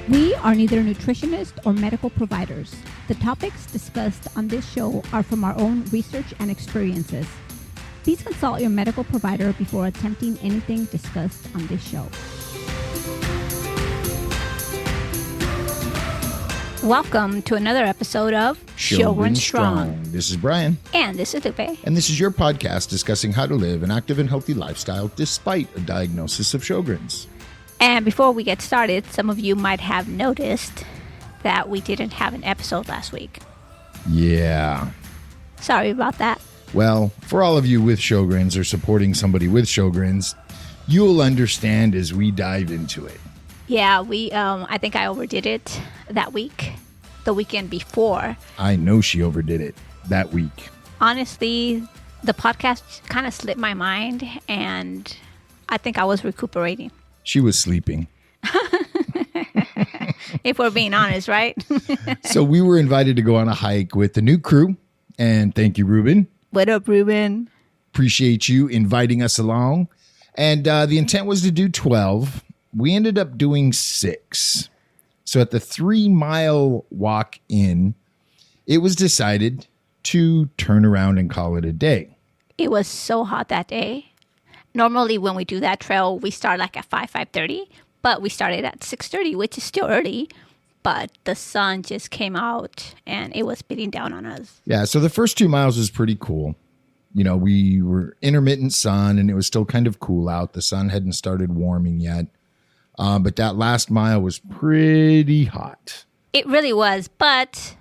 We are neither nutritionists or medical providers. The topics discussed on this show are from our own research and experiences. Please consult your medical provider before attempting anything discussed on this show. Welcome to another episode of Sjogren Strong. This is Brian. And this is Lupe. And this is your podcast discussing how to live an active and healthy lifestyle despite a diagnosis of Sjogren's. And before we get started, some of you might have noticed that we didn't have an episode last week. Yeah. Sorry about that. Well, for all of you with Sjogren's or supporting somebody with Sjogren's, you'll understand as we dive into it. Yeah, I think I overdid it that week, the weekend before. I know she overdid it that week. Honestly, the podcast kind of slipped my mind, and I think I was recuperating. She was sleeping. If we're being honest, right? So we were invited to go on a hike with the new crew, and thank you, Ruben. What up, Ruben? Appreciate you inviting us along. And the intent was to do 12. We ended up doing 6. So at the 3-mile walk in, it was decided to turn around and call it a day. It was so hot that day. Normally when we do that trail, we start like at 5:30, but we started at 6:30, which is still early. But the sun just came out and it was beating down on us. Yeah, so the first 2 miles was pretty cool. You know, we were intermittent sun and it was still kind of cool out. The sun hadn't started warming yet. But that last mile was pretty hot. It really was. But,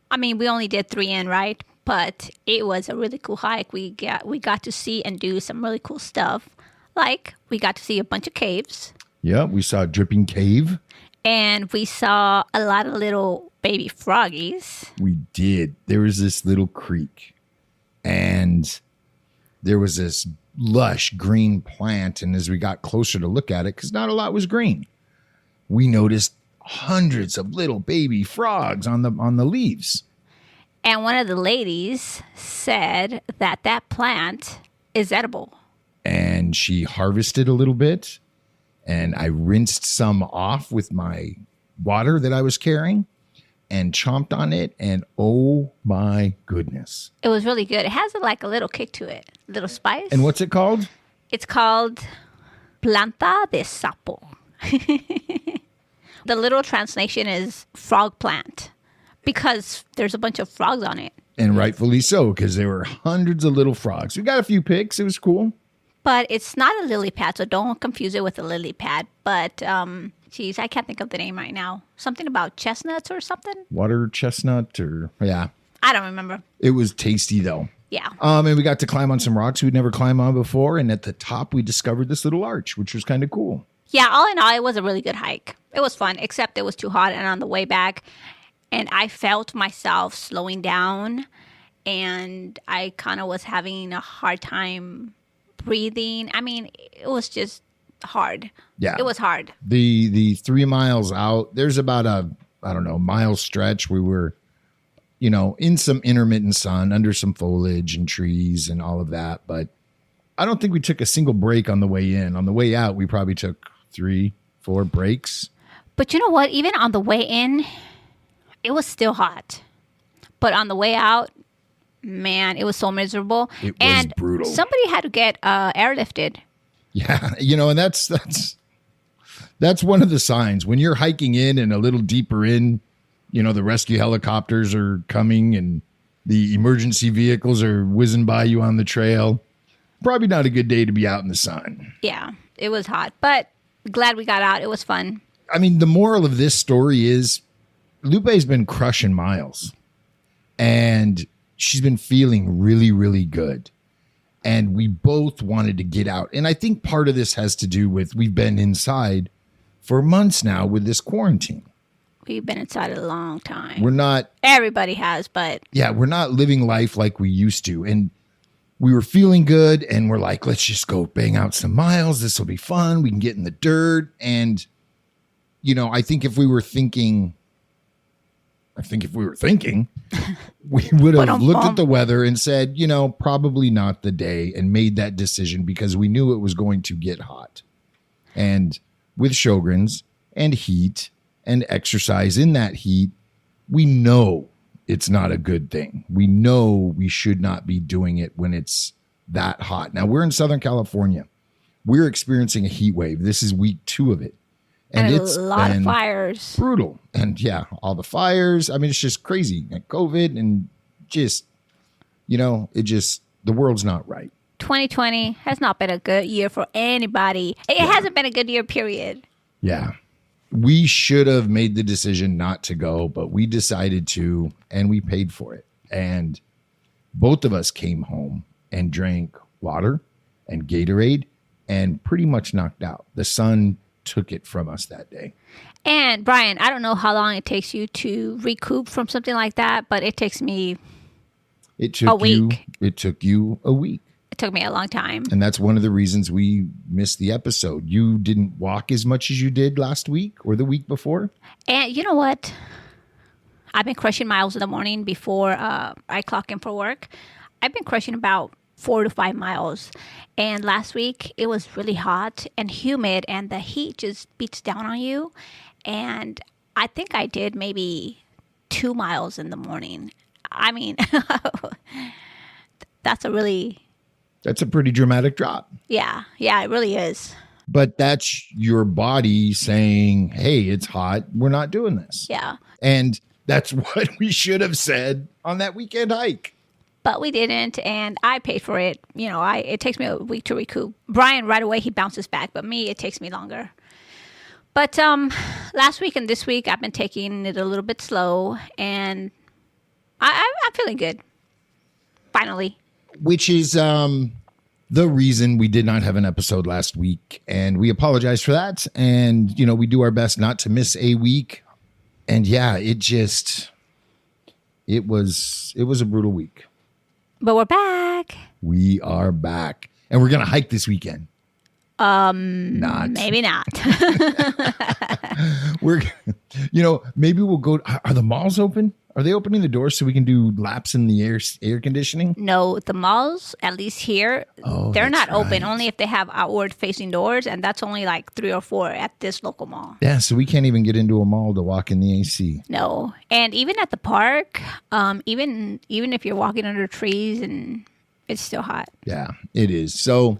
I mean, we only did 3 in, right? But it was a really cool hike. We got to see and do some really cool stuff. Like, we got to see a bunch of caves. Yeah, we saw Dripping Cave. And we saw a lot of little baby froggies. We did. There was this little creek. And there was this lush green plant. And as we got closer to look at it, because not a lot was green, we noticed hundreds of little baby frogs on the leaves. And one of the ladies said that plant is edible. And she harvested a little bit. And I rinsed some off with my water that I was carrying and chomped on it. And oh my goodness. It was really good. It has like a little kick to it, a little spice. And what's it called? It's called Planta de Sapo. The little translation is frog plant because there's a bunch of frogs on it. And rightfully so, because there were hundreds of little frogs. We got a few pics. It was cool. But it's not a lily pad, so don't confuse it with a lily pad. But, geez, I can't think of the name right now. Something about chestnuts or something? Water chestnut or, yeah. I don't remember. It was tasty, though. Yeah. And we got to climb on some rocks we'd never climbed on before. And at the top, we discovered this little arch, which was kind of cool. Yeah, all in all, it was a really good hike. It was fun, except it was too hot. And on the way back, and I felt myself slowing down. And I kind of was having a hard time breathing. I mean, it was just hard. Yeah. It was hard. The 3 miles out, there's about a, mile stretch. We were, in some intermittent sun under some foliage and trees and all of that. But I don't think we took a single break on the way in. On the way out, we probably took 3-4 breaks. But you know what? Even on the way in, it was still hot. But on the way out, man, it was so miserable. It was brutal. Somebody had to get airlifted. Yeah, and that's one of the signs. When you're hiking in and a little deeper in, the rescue helicopters are coming and the emergency vehicles are whizzing by you on the trail. Probably not a good day to be out in the sun. Yeah, it was hot, but glad we got out. It was fun. I mean, the moral of this story is Lupe's been crushing miles. And she's been feeling really, really good. And we both wanted to get out. And I think part of this has to do with we've been inside for months now with this quarantine. We've been inside a long time. We're not. Everybody has, but. Yeah, we're not living life like we used to. And we were feeling good. And we're like, let's just go bang out some miles. This will be fun. We can get in the dirt. And, I think if we were thinking, we would have looked at the weather and said, probably not the day, and made that decision because we knew it was going to get hot. And with Sjogren's and heat and exercise in that heat, we know it's not a good thing. We know we should not be doing it when it's that hot. Now, we're in Southern California. We're experiencing a heat wave. This is week 2 of it. And it's a lot been of fires. brutal. And yeah, all the fires. I mean, it's just crazy. And COVID and just, the world's not right. 2020 has not been a good year for anybody. It hasn't been a good year, period. Yeah. We should have made the decision not to go, but we decided to, and we paid for it. And both of us came home and drank water and Gatorade and pretty much knocked out. The sun took it from us that day. And Brian, I don't know how long it takes you to recoup from something like that, but it takes me a week. It took you a week. It took me a long time. And that's one of the reasons we missed the episode. You didn't walk as much as you did last week or the week before. And you know what? I've been crushing miles in the morning before I clock in for work. I've been crushing about 4 to 5 miles. And last week, it was really hot and humid, and the heat just beats down on you. And I think I did maybe 2 miles in the morning. I mean, that's a pretty dramatic drop. Yeah, it really is. But that's your body saying, hey, it's hot. We're not doing this. Yeah. And that's what we should have said on that weekend hike. But we didn't, and I paid for it. It takes me a week to recoup. Brian, right away, he bounces back, but me, it takes me longer. But last week and this week, I've been taking it a little bit slow, and I'm feeling good. Finally. Which is the reason we did not have an episode last week, and we apologize for that. And, we do our best not to miss a week. And yeah, it was a brutal week. But we're back. We are back. And we're going to hike this weekend. Not. Maybe not. Maybe we'll go. Are the malls open? Are they opening the doors so we can do laps in the air conditioning? No, the malls, at least here, they're not open. Only if they have outward facing doors. And that's only like 3 or 4 at this local mall. Yeah, so we can't even get into a mall to walk in the AC. No. And even at the park, even if you're walking under trees, and it's still hot. Yeah, it is. So,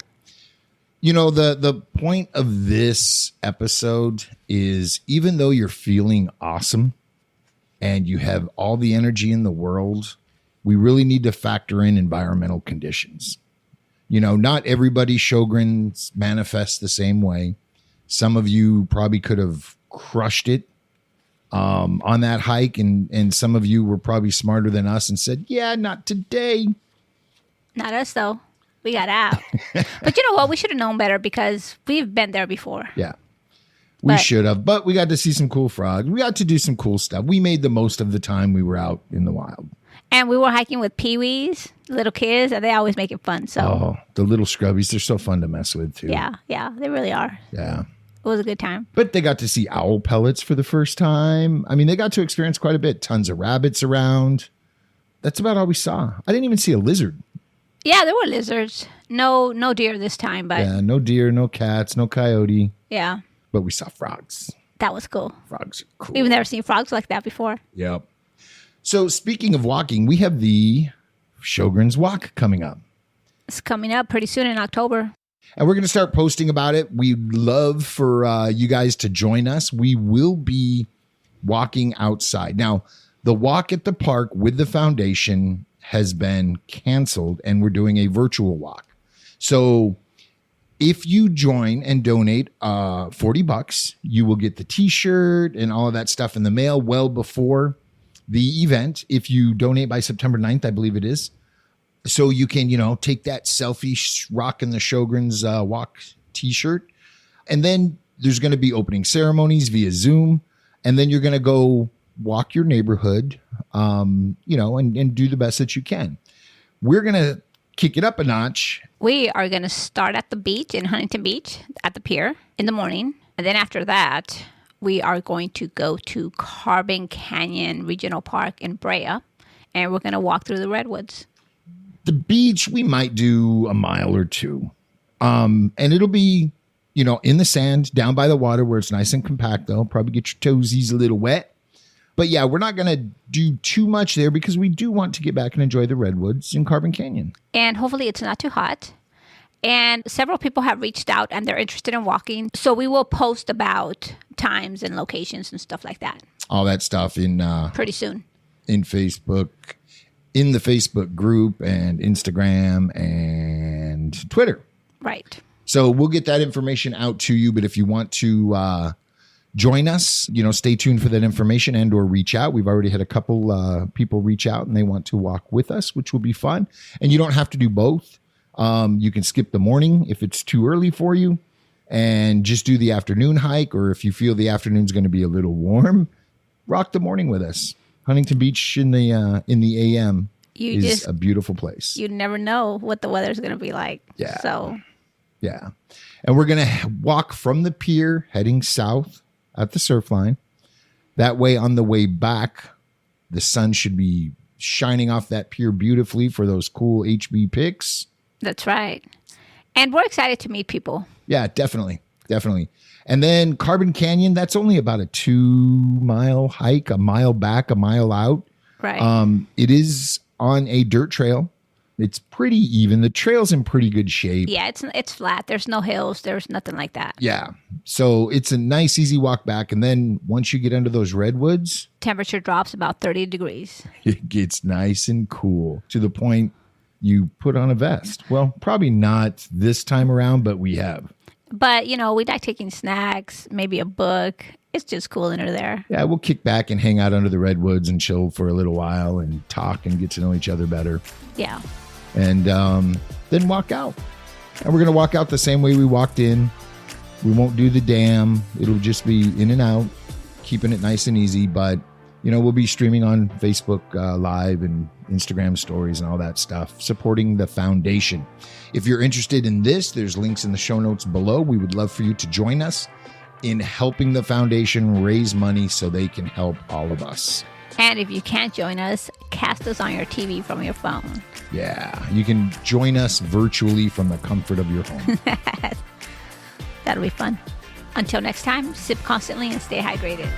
the point of this episode is, even though you're feeling awesome and you have all the energy in the world, we really need to factor in environmental conditions. Not everybody Sjogren's manifests the same way. Some of you probably could have crushed it on that hike, and some of you were probably smarter than us and said, yeah, not today. Not us, though. We got out. But you know what? We should have known better because we've been there before. Yeah. We should have. But we got to see some cool frogs. We got to do some cool stuff. We made the most of the time we were out in the wild. And we were hiking with peewees, little kids, and they always make it fun. So the little scrubbies, they're so fun to mess with, too. Yeah, they really are. Yeah. It was a good time. But they got to see owl pellets for the first time. I mean, they got to experience quite a bit. Tons of rabbits around. That's about all we saw. I didn't even see a lizard. Yeah, there were lizards. No deer this time, but yeah, no deer, no cats, no coyote. Yeah. But we saw frogs. That was cool. Frogs are cool. We've never seen frogs like that before. Yep. So speaking of walking, we have the Sjogren's Walk coming up. It's coming up pretty soon in October. And we're going to start posting about it. We'd love for you guys to join us. We will be walking outside. Now, the walk at the park with the foundation has been canceled, and we're doing a virtual walk. So if you join and donate $40, you will get the t-shirt and all of that stuff in the mail well before the event. If you donate by September 9th, I believe it is. So you can, take that selfie rocking the Sjogren's walk t-shirt. And then there's going to be opening ceremonies via Zoom. And then you're going to go walk your neighborhood, and do the best that you can. We're going to kick it up a notch. We are going to start at the beach in Huntington Beach at the pier in the morning. And then after that, we are going to go to Carbon Canyon Regional Park in Brea. And we're going to walk through the redwoods. The beach, we might do a mile or two. And it'll be in the sand down by the water where it's nice and compact, though. Probably get your toesies a little wet. But yeah, we're not going to do too much there because we do want to get back and enjoy the redwoods in Carbon Canyon. And hopefully it's not too hot. And several people have reached out and they're interested in walking. So we will post about times and locations and stuff like that. All that stuff in pretty soon. In Facebook, in the Facebook group and Instagram and Twitter. Right. So we'll get that information out to you. But if you want to join us, stay tuned for that information and or reach out. We've already had a couple people reach out and they want to walk with us, which will be fun. And you don't have to do both. You can skip the morning if it's too early for you and just do the afternoon hike. Or if you feel the afternoon's going to be a little warm, rock the morning with us. Huntington Beach in the AM is a beautiful place. You never know what the weather's going to be like. Yeah. So. Yeah. And we're going to walk from the pier heading south at the surf line. That way, on the way back, the sun should be shining off that pier beautifully for those cool HB pics. That's right. And we're excited to meet people. Yeah, definitely. Definitely. And then Carbon Canyon, that's only about a 2-mile hike, a mile back, a mile out. Right. It is on a dirt trail. It's pretty even. The trail's in pretty good shape. Yeah, it's flat. There's no hills. There's nothing like that. Yeah. So it's a nice, easy walk back. And then once you get under those redwoods, temperature drops about 30 degrees. It gets nice and cool to the point you put on a vest. Well, probably not this time around, but we have. But, we like taking snacks, maybe a book. It's just cool under there. Yeah, we'll kick back and hang out under the redwoods and chill for a little while and talk and get to know each other better. Yeah. And then walk out. And we're going to walk out the same way we walked in. We won't do the dam. It'll just be in and out, keeping it nice and easy. But, we'll be streaming on Facebook Live and Instagram stories and all that stuff, supporting the foundation. If you're interested in this, there's links in the show notes below. We would love for you to join us in helping the foundation raise money so they can help all of us. And if you can't join us, cast us on your TV from your phone. Yeah, you can join us virtually from the comfort of your home. That'll be fun. Until next time, sip constantly and stay hydrated.